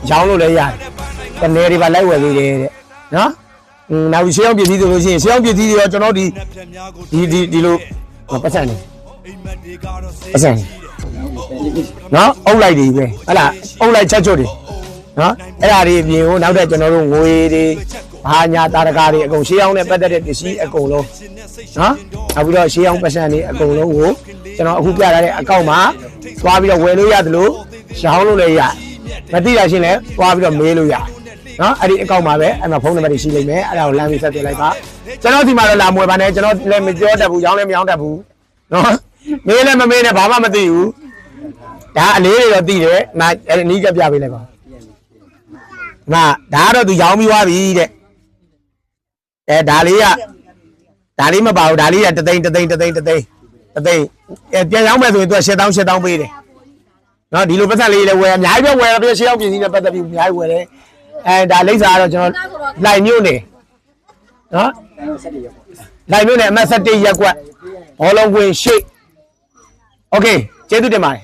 ရောင်းလို့လည်းရတယ်တနေတွေပါလိုက်ဝယ်သေးတယ်တဲ့နော်နောက်ပြီးရှေးအောင်ပြည်စည်းဆိုလို့ရှိရင်ရှေးအောင်ပြည်စည်းတွေရောကျွန်တော်ဒီလိုပတ်စံနေပတ်စံနော်အုပ်လိုက်တွေပဲဟလာအုပ်လိုက်ချက်ချွတ်တွေနော်အဲ့ဒါတွေအပြင်ကိုနောက်တဲ့ကျွန်တော်တို့ငွေတွေဘာညာတာရကာတွေအကုန်ရှေးအောင်နဲ့ပတ်သက်တဲ့ပစ္စည်းအကုန်လုံးနော်နောက်ပြီးတော့ရှေးအောင်ပတ်စံတွေအကုန်လုံးကိုကျွန်တော်အခုပြထားတဲ့အကောင့်မှာသွားပြီးတော့ဝယ်လို့ရတယ်လို့ရောင်းလို့လည်းရမသိရရှင်းလဲသွားပြီးတော့မေးလို့ရနော်အဲ့ဒီအကောင့်မှာပဲအဲ့မှာဖုန်းနံပါတ်တွေရှိလိမ့်မယ်အဲ့ဒါကိုလမ်းပြီးဆက်သွယ်လိုက်ပါကျွန်တော်ဒီမှာတော့လာမွေပါနဲ့ကျွန်တော်လည်းမပြောတတ်ဘူးရောင်းလည်းမရောင်းတတ်ဘူးနော်မေးလည်းမမေးနဲ့ဘာမှမသိဘူးဒါအလေးတွေတော့သိတယ်နာအနီးကပြပေးလိုက်ပါဒါကတော့သူရောင်းပြီးသွားပြီတဲ့ဒါလေးမပါဘူးဒါလေးကတသိန်းပြန်ရောင်းမယ်ဆိုရင်သူက8000ပေးတယ်နော်ဒီလိုပတ်သက်လေးလည်းဝယ်အများကြီးပဲဝယ်တော့ရှေးအောင်ပြင်စီနဲ့ပတ်သက်ပြီးအများကြီးဝယ်တယ်ဒါလိမ့်စာကတော့ကျွန်တော်လိုက်မြို့နေနော်လိုက်မြို့နေအမှတ်7ရက်ကွက်ဘောလုံးကွင်းရှိโอเคကျေးဇူးတင်ပါတယ်